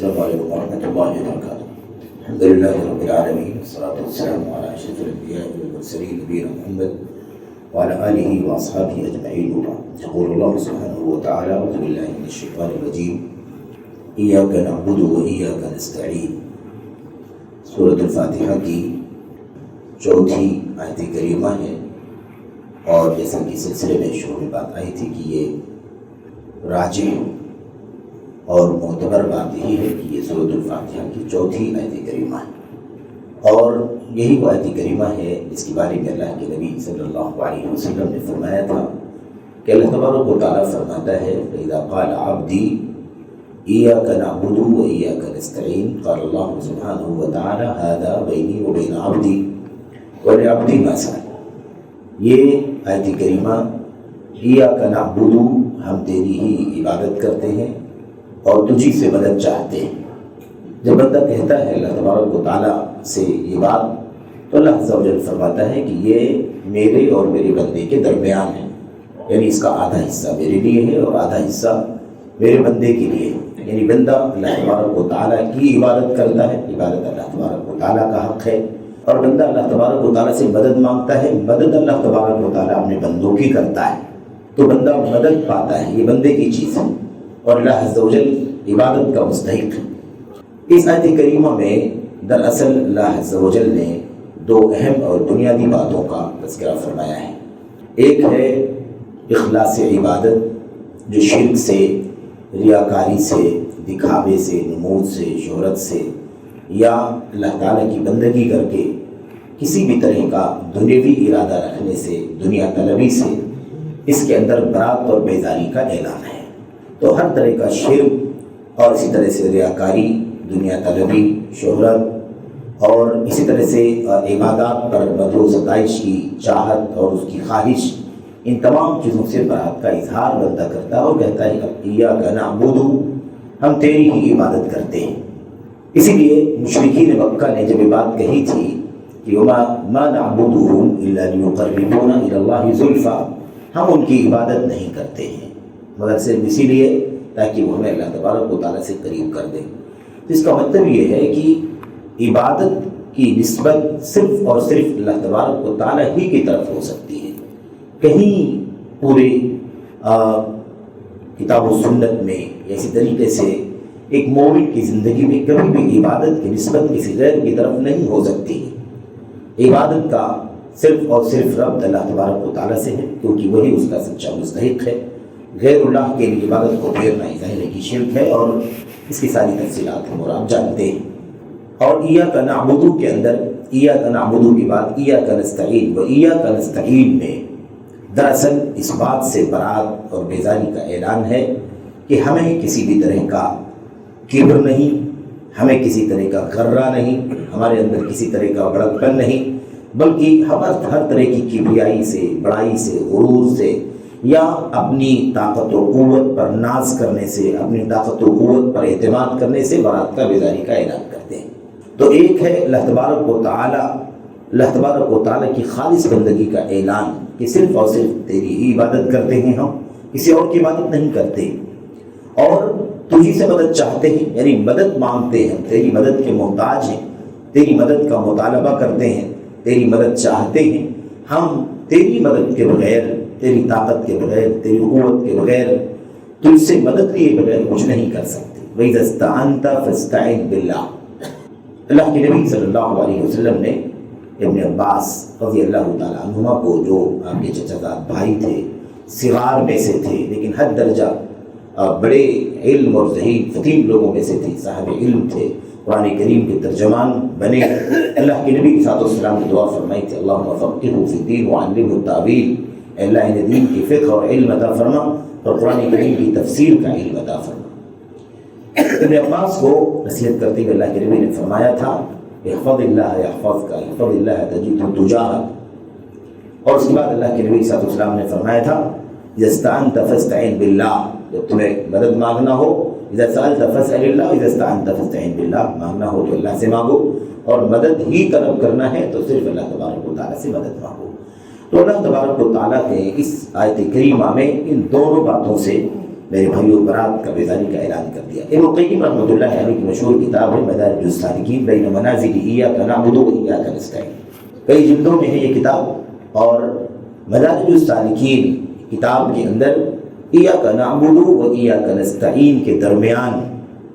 السلام علیکم ورحمۃ اللہ وبرکاتہ۔ الحمد للہ رب العالمین والصلاۃ والسلام علی اشرف الانبیاء والمرسلین نبینا محمد وعلی آلہ واصحابہ اجمعین وبعد۔ یقول اللہ سبحانہ وتعالی اعوذ باللہ من الشیطان الرجیم ایاک نعبد وایاک نستعین۔ سورۃ الفاتحہ کی چوتھی آیت کریمہ ہے، اور جیسا کہ سلسلے میں شروع میں بات آئی تھی کہ یہ راجح اور معتبر بات یہی ہے کہ یہ سورۃ الفاتحہ کی چوتھی آیت کریمہ ہے، اور یہی وہ آیت کریمہ ہے جس کے بارے میں اللہ کے نبی صلی اللہ علیہ وسلم نے فرمایا تھا کہ اللہ تبارک و تعالیٰ فرماتا ہے فَإِذَا قَالَ عَبْدِي إِيَّاكَ نَعْبُدُ وَإِيَّاكَ نَسْتَعِينُ قال اللہ سبحانہ وتعالی هذا بینی وبین عبدی ولعبدی ما سأل۔ یہ آیت کریمہ ایاک نعبد، ہم تیری ہی عبادت کرتے ہیں اور تجھی سے مدد چاہتے ہیں۔ جب بندہ کہتا ہے اللہ تبارک و تعالیٰ سے یہ بات، تو اللہ عز و جل فرماتا ہے کہ یہ میرے اور میرے بندے کے درمیان ہے، یعنی اس کا آدھا حصہ میرے لیے ہے اور آدھا حصہ میرے بندے کے لیے ہے۔ یعنی بندہ اللہ تبارک و تعالیٰ کی عبادت کرتا ہے، عبادت اللہ تبارک و تعالیٰ کا حق ہے، اور بندہ اللہ تبارک و تعالیٰ سے مدد مانگتا ہے، مدد اللہ تبارک و تعالیٰ اپنے بندوں کی کرتا ہے، تو بندہ مدد پاتا ہے، یہ بندے کی چیز ہے، اور اللہ عز و جل عبادت کا مستحق ہے۔ اس آیت کریمہ میں دراصل اللہ عز و جل نے دو اہم اور بنیادی باتوں کا تذکرہ فرمایا ہے۔ ایک ہے اخلاص عبادت، جو شرک سے، ریاکاری سے، دکھاوے سے، نمود سے، شہرت سے، یا اللہ تعالیٰ کی بندگی کر کے کسی بھی طرح کا دنیوی ارادہ رکھنے سے، دنیا طلبی سے، اس کے اندر برات اور بیزاری کا اعلان ہے۔ تو ہر طرح کا شرک اور اسی طرح سے ریاکاری، دنیا طلبی، شہرت، اور اسی طرح سے عبادات پر مدح و ستائش کی چاہت اور اس کی خواہش، ان تمام چیزوں سے برات کا اظہار بندہ کرتا ہے اور کہتا ہے ایاک نعبد، ہم تیری ہی عبادت کرتے ہیں۔ اسی لیے مشرکین مکہ نے جب یہ بات کہی تھی کہ ما نعبدهم الا ليقربونا الى الله زلفى، ہم ان کی عبادت نہیں کرتے ہیں مگر صرف اسی لیے تاکہ وہ ہمیں اللہ تبارک و تعالیٰ سے قریب کر دیں۔ اس کا مطلب یہ ہے کہ عبادت کی نسبت صرف اور صرف اللہ تبارک و تعالیٰ ہی کی طرف ہو سکتی ہے۔ کہیں پورے کتاب و سنت میں اسی طریقے سے ایک مومن کی زندگی میں کبھی بھی عبادت کی نسبت کسی غیر کی طرف نہیں ہو سکتی ہے۔ عبادت کا صرف اور صرف رب اللہ تبارک و تعالیٰ سے ہے، کیونکہ وہی اس کا سچا مستحق ہے۔ غیر اللہ کے لیے عبادت کو پھیرنا ظاہر کی شرک ہے، اور اس کی ساری تفصیلات ہم اور آپ جانتے ہیں۔ اور ایاک نعبد کے اندر ایاک نعبد کی بات ایاک نستعین و ایاک نستعین میں دراصل اس بات سے برات اور بیزاری کا اعلان ہے کہ ہمیں کسی بھی طرح کا کبر نہیں، ہمیں کسی طرح کا غرہ نہیں، ہمارے اندر کسی طرح کا بڑکپن نہیں، بلکہ ہم ہر طرح کی کبریائی سے، بڑائی سے، غرور سے، یا اپنی طاقت و قوت پر ناز کرنے سے، اپنی طاقت و قوت پر اعتماد کرنے سے برات کا بیزاری کا اعلان کرتے ہیں۔ تو ایک ہے اللہ تبارک و تعالیٰ کی خالص بندگی کا اعلان کہ صرف اور صرف تیری ہی عبادت کرتے ہیں، ہم کسی اور کی عبادت نہیں کرتے، اور تجھی سے مدد چاہتے ہیں، یعنی مدد مانگتے ہیں، تیری مدد کے محتاج ہیں، تیری مدد کا مطالبہ کرتے ہیں، تیری مدد چاہتے ہیں۔ ہم تیری مدد کے بغیر، تیری طاقت کے بغیر، تیری قوت کے بغیر، تجھ سے مدد لیے بغیر کچھ نہیں کر سکتے۔ وَإِذَا اسْتَعَنْتَ فَاسْتَعِنْ بِاللَّهِ۔ اللہ کے نبی صلی اللہ علیہ وسلم نے ابن عباس رضی اللہ تعالیٰ عنہما کو، جو آپ کے چچا زاد بھائی تھے، صغار میں سے تھے لیکن حد درجہ بڑے علم اور ذہین فطین لوگوں میں سے تھے، صاحب علم تھے، قرآن کریم کے ترجمان بنے، اللہ کے نبی صلی اللہ علیہ وسلم نے دعا فرمائی تھی اللہم فقہہ فی الدین وعلمہ التاویل، اے اللہ انہیں دین کی فقہ اور علم عطا فرما اور قرآن کریم کی تفسیر کا علم عطا فرما۔ ابن عباس کو نصیحت کرتے ہوئے اللہ کے نبی نے فرمایا تھا احفظ اللہ یحفظک، احفظ اللہ تجدہ تجاہک، اور اس کے بعد اللہ کے نبی صلی اللہ علیہ وسلم نے فرمایا تھا اذا استعنت فاستعن باللہ، جب تمہیں مدد مانگنا ہو، اذا سألت فاسأل اللہ، اذا استعنت فاستعن باللہ، مانگنا ہو تو اللہ سے مانگو، اور مدد ہی طلب کرنا ہے تو صرف اللہ تبارک و تعالیٰ سے مدد مانگو۔ تو اللہ تبارک و تعالیٰ کے اس آیت کریمہ میں ان دونوں باتوں سے میرے بھائیوں برات کا بیداری کا اعلان کر دیا۔ ابن القیم رحمۃ اللہ علیہ کی مشہور کتاب ہے مدارج السالکین بین منازل ایاک نعبد و ایاک نستعین، کئی جلدوں میں ہے یہ کتاب، اور مدارج السالکین کتاب کے اندر ایاک نعبد و ایاک نستعین کے درمیان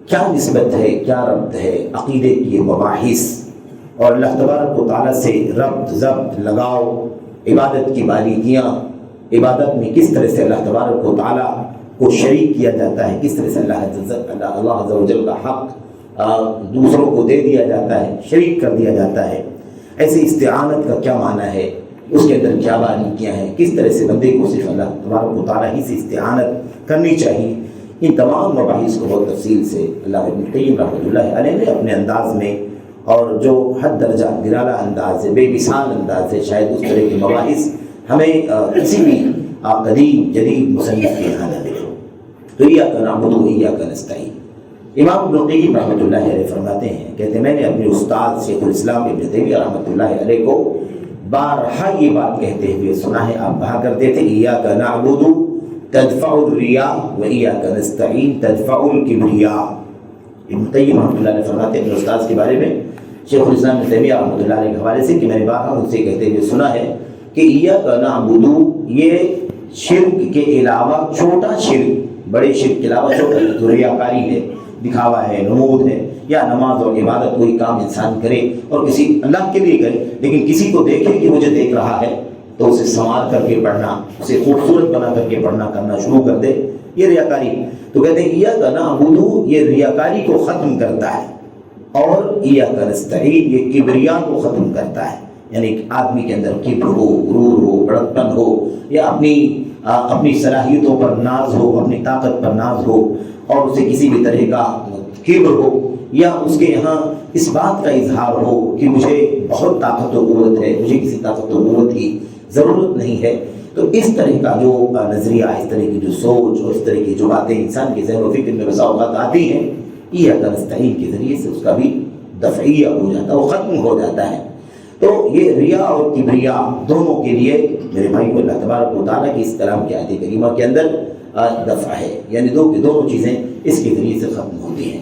کیا نسبت ہے، کیا ربط ہے، عقیدے کی مباحث اور اللہ تبارک و تعالیٰ سے ربط ضبط لگاؤ، عبادت کی باریکیاں، عبادت میں کس طرح سے اللہ تبارک و تعالیٰ کو شریک کیا جاتا ہے، کس طرح سے اللہ عز و جل کا حق دوسروں کو دے دیا جاتا ہے، شریک کر دیا جاتا ہے، ایسے استعانت کا کیا معنی ہے، اس کے اندر کیا باریکیاں ہیں، کس طرح سے بندے کو صرف اللہ تبارک و تعالیٰ ہی سے استعانت کرنی چاہیے، ان تمام مباحث کو بہت تفصیل سے اللہ ابن القیم رحمۃ اللہ علیہ نے اپنے انداز میں، اور جو حد درجہ نرالا انداز ہے، بے مثال انداز ہے، شاید اس طرح کے مباحث ہمیں کسی بھی قدیم جدید مصنف کے یہاں نہ ملے۔ تو ایاک نعبد و ایاک نستعین، امام ابن القیم رحمۃ اللہ علیہ فرماتے ہیں، کہتے ہیں میں نے اپنے استاد شیخ الاسلام ابن تیمیہ رحمۃ اللہ علیہ کو بارہا یہ بات کہتے ہوئے سنا ہے۔ آپ کہا کرتے تھے ایاک نعبد تدفع الریا و ایاک نستعین تدفع الکبریا۔ ابن قیم رحمۃ اللہ علیہ فرماتے ہیں اپنے استاد کے بارے میں شیخ الاسلام ابن تیمیہ رحمۃ اللہ علیہ کے حوالے سے کہ میں نے بارہا ان سے کہتے ہوئے سنا ہے کہ ایاک نعبد یہ شرک کے علاوہ چھوٹا شرک، بڑے شرک کے علاوہ چھوٹا جو ریاکاری ہے، دکھاوا ہے، نمود ہے، یا نماز اور عبادت کوئی کام انسان کرے اور کسی اللہ کے لیے کرے لیکن کسی کو دیکھے کہ مجھے دیکھ رہا ہے تو اسے سنوار کر کے پڑھنا، اسے خوبصورت بنا کر کے پڑھنا کرنا شروع کر دے، یہ ریاکاری۔ تو کہتے ہیں ایاک نعبد یہ ریاکاری کو ختم کرتا ہے، اور ایاک نستعین یہ کبریا کو ختم کرتا ہے، یعنی ایک آدمی کے اندر کبر ہو، غرور ہو، بڑکپن ہو، یا اپنی صلاحیتوں پر ناز ہو، اپنی طاقت پر ناز ہو، اور اسے کسی بھی طرح کا کبر ہو، یا اس کے یہاں اس بات کا اظہار ہو کہ مجھے بہت طاقت و قوت ہے، مجھے کسی طاقت و قوت کی ضرورت نہیں ہے۔ تو اس طرح کا جو نظریہ، اس طرح کی جو سوچ اور اس طرح کی جو باتیں انسان کے ذہن و فکر میں بسا اوقات آتی ہیں، ایاک نستعین کے ذریعے سے اس کا بھی دفعیہ ہو جاتا ہے، وہ ختم ہو جاتا ہے۔ تو یہ ریا اور کبریا دونوں کے لیے میرے بھائی کو اللہ تبارک و تعالیٰ کی اس کلام کی آیت کریمہ کے اندر دفع ہے، یعنی دونوں چیزیں اس کے ذریعے سے ختم ہوتی ہیں۔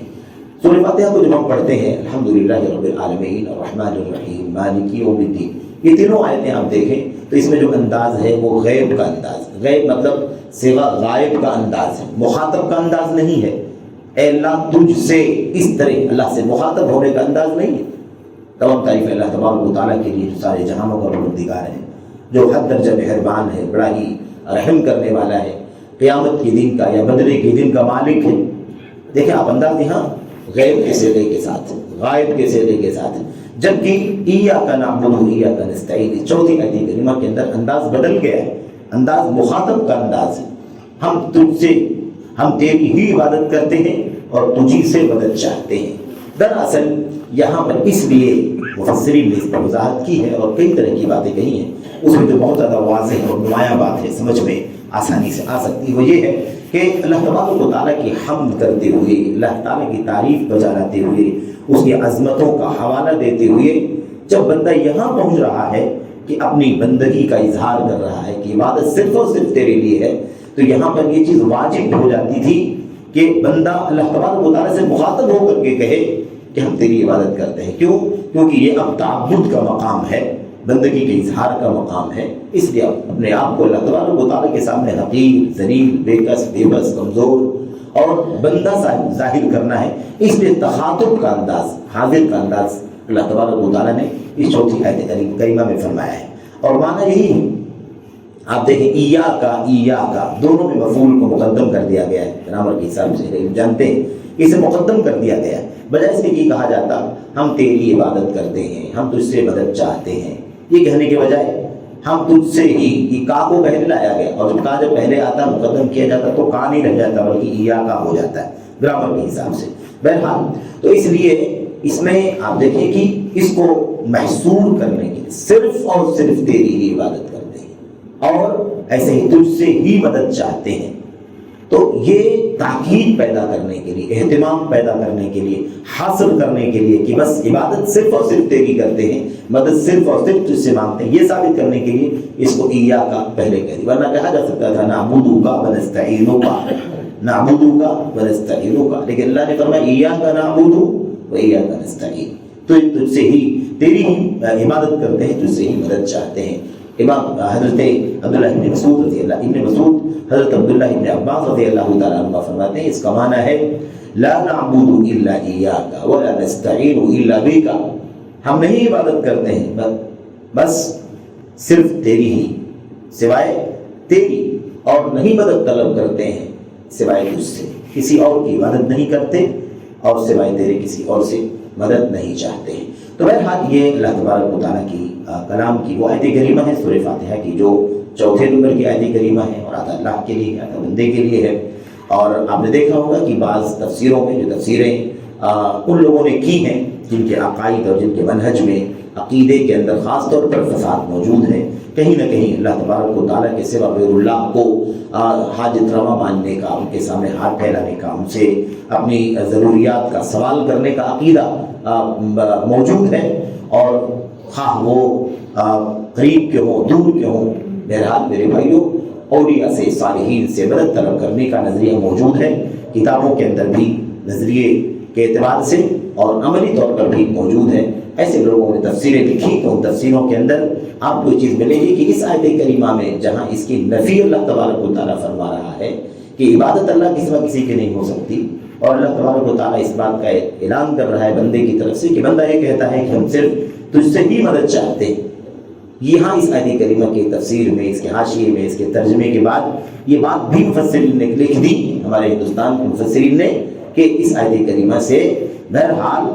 سورہ فاتحہ کو جب ہم پڑھتے ہیں الحمدللہ رب العالمین الرحمن الرحیم مالک یوم الدین، یہ تینوں آیتیں آپ دیکھیں تو اس میں جو انداز ہے وہ غیب کا انداز، غیب مطلب صیغہ غائب کا انداز ہے، مخاطب کا انداز نہیں ہے۔ اے اللہ تجھ سے، اس طرح اللہ سے مخاطب ہونے کا انداز نہیں ہے۔ تمام تعریف اللہ تبارک و تعالیٰ کے لیے جو سارے جہانوں کا پروردگار ہے، جو حد درجہ مہربان ہے، بڑا ہی رحم کرنے والا ہے، قیامت کے دن کا یا بدلے کے دن کا مالک ہے۔ دیکھیں آپ انداز یہاں غیب کے صیغے کے ساتھ، غائب کے صیغے کے ساتھ، جبکہ ایاک نعبد و ایاک نستعین چوتھی آیت کریمہ کے اندر انداز بدل گیا ہے، انداز مخاطب کا انداز ہے۔ ہم تجھ سے، ہم تیری ہی عبادت کرتے ہیں اور تجھی سے مدد چاہتے ہیں۔ دراصل یہاں پر اس لیے مفسرین نے اس پر وضاحت کی ہے اور کئی طرح کی باتیں کہی ہیں، اس میں جو بہت زیادہ واضح اور نمایاں بات ہے، سمجھ میں آسانی سے آ سکتی، وہ یہ ہے کہ اللہ تبارک و تعالیٰ کی حمد کرتے ہوئے، اللہ تعالیٰ کی تعریف بجا لاتے ہوئے، اس کی عظمتوں کا حوالہ دیتے ہوئے جب بندہ یہاں پہنچ رہا ہے کہ اپنی بندگی کا اظہار کر رہا ہے کہ عبادت صرف اور صرف تیرے لیے ہے، تو یہاں پر یہ چیز واجب ہو جاتی تھی کہ بندہ اللہ تبارک و تعالیٰ سے مخاطب ہو کر کے کہے کہ ہم تیری عبادت کرتے ہیں۔ کیوں؟ کیونکہ یہ اب تعبد کا مقام ہے، بندگی کے اظہار کا مقام ہے، اس لیے اپنے آپ کو اللہ تبارک و تعالیٰ کے سامنے حقیر، ذلیل، بے کس، بے بس، کمزور اور بندہ ظاہر کرنا ہے۔ اس لیے تخاطب کا انداز، حاضر کا انداز اللہ تبارک و تعالیٰ نے اس چوتھی آیت کریمہ میں فرمایا ہے، اور معنی یہی ہے۔ آپ دیکھیں ایاک دونوں میں مفعول کو مقدم کر دیا گیا ہے، گرامر کے حساب سے جانتے ہیں اسے مقدم کر دیا گیا ہے، بجائے اس کے یہ کہا جاتا ہم تیری عبادت کرتے ہیں، ہم تجھ سے مدد چاہتے ہیں، یہ کہنے کے بجائے ہم تجھ سے ہی، یہ کا کو پہلے لایا گیا، اور جب کا جب پہلے آتا مقدم کیا جاتا تو کا نہیں رہ جاتا بلکہ ایاک ہو جاتا ہے گرامر کے حساب سے۔ بہرحال تو اس لیے اس میں آپ دیکھیں کہ اس کو محصور کرنے کے لیے صرف اور صرف تیری ہی عبادت کرتے ہیں اور ایسے ہی تجھ سے ہی مدد چاہتے ہیں، تو یہ تاکید پیدا کرنے کے لیے، اہتمام پیدا کرنے کے لیے، حاصل کرنے کے لیے کہ بس عبادت صرف اور صرف تیری کرتے ہیں، مدد صرف اور صرف تجھ سے مانگتے ہیں، یہ ثابت کرنے کے لیے اس کو ایاک پہلے کہہ دی، ورنہ کہا جا سکتا تھا نعبدک و نستعینک، نعبدک و نستعینک، لیکن اللہ نے فرمایا ایاک نعبد و ایاک نستعین، تو تجھ سے ہی تیری ہی عبادت کرتے ہیں، تجھ سے ہی مدد چاہتے ہیں۔ امام حضرت عبداللہ ابن مسعود رضی اللہ ابن مسعود حضرت عبداللہ ابن عباس رضی اللہ تعالیٰ عنہ فرماتے ہیں، اس کا معنی ہے لا نعبد الا ایاک ولا نستعین الا بک، ہم نہیں عبادت کرتے ہیں بس صرف تیری ہی، سوائے تیری، اور نہیں مدد طلب کرتے ہیں سوائے تجھ سے، کسی اور کی عبادت نہیں کرتے اور سوائے تیرے کسی اور سے مدد نہیں چاہتے ہیں۔ تو بہرحال یہ اللہ تبارک و تعالیٰ کی کلام کی وہ آیت کریمہ ہے، سورہ فاتحہ کی جو چوتھے نمبر کی آیت کریمہ ہے، اور آدھا اللہ کے لیے آدھا بندے کے لیے ہے۔ اور آپ نے دیکھا ہوگا کہ بعض تفسیروں میں جو تفسیریں ان لوگوں نے کی ہیں جن کے عقائد اور جن کے منہج میں عقیدے کے اندر خاص طور پر فساد موجود ہے، کہیں نہ کہیں اللہ تبارک و تعالیٰ کے سوا غیر اللہ کو حاجت روا ماننے کا، ان کے سامنے ہاتھ پھیلانے کا، ان سے اپنی ضروریات کا سوال کرنے کا عقیدہ موجود ہے، اور خواہ وہ قریب کے ہوں دور کے ہوں، بہرحال میرے بھائیوں اولیاء سے صالحین سے مدد طلب کرنے کا نظریہ موجود ہے، کتابوں کے اندر بھی نظریے کے اعتبار سے اور عملی طور پر بھی موجود ہے۔ ایسے لوگوں نے تفسیریں لکھی تو ان تفسیروں کے اندر آپ کو یہ چیز ملے گی کہ اس آیت کریمہ میں جہاں اس کی نفی اللہ تبارک و تعالیٰ فرما رہا ہے کہ عبادت اللہ کے سوا کسی کی نہیں ہو سکتی، اور اللہ تبارک و تعالیٰ اس بات کا اعلان کر رہا ہے بندے کی طرف سے کہ بندہ یہ کہتا ہے کہ ہم صرف تجھ سے ہی مدد چاہتے ہیں، یہاں اس آیت کریمہ کی تفسیر میں، اس کے حاشیے میں، اس کے ترجمے کے بعد یہ بات بھی مفسرین نے لکھ دی، ہمارے ہندوستان کے مفسرین نے، کہ اس آیت کریمہ سے بہرحال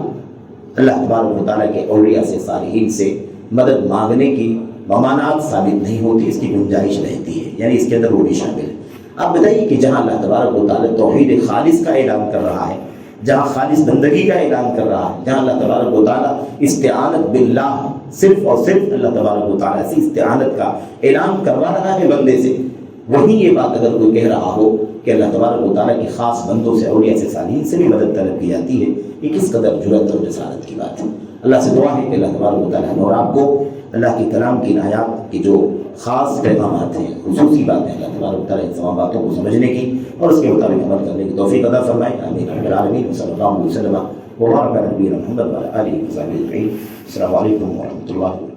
اللہ تبارک و تعالیٰ کے اولیاء سے صالحین سے مدد مانگنے کی ممانعت ثابت نہیں ہوتی، اس کی گنجائش رہتی ہے، یعنی اس کے اندر وہ بھی شامل ہے۔ آپ بتائیے کہ جہاں اللہ تبارک و تعالیٰ توحید خالص کا اعلان کر رہا ہے، جہاں خالص بندگی کا اعلان کر رہا ہے، جہاں اللہ تبارک و تعالیٰ استعانت باللہ، صرف اور صرف اللہ تبارک و تعالیٰ سے استعانت کا اعلان کروا رہا ہے بندے سے، وہیں یہ بات اگر کوئی کہہ رہا ہو کہ اللہ تبارک و تعالیٰ کی خاص بندوں سے، اولیاء سے، صالحین سے بھی مدد طلب کی جاتی ہے، یہ کس قدر جرأت اور جسارت کی بات ہے۔ اللہ سے دعا ہے کہ اللہ تبارک و تعالیٰ اور آپ کو اللہ کے کلام کی آیات کی جو خاص پیغامات ہیں، خصوصی باتیں، اللہ تبارک و تعالیٰ ان تمام باتوں کو سمجھنے کی اور اس کے مطابق عمل کرنے کی توفیق عطا فرمائے، آمین رب العالمین، صلی اللہ علیہ وسلم وبارک علی نبینا محمد وعلی آلہ وصحبہ اجمعین۔ السلام علیکم ورحمۃ اللہ۔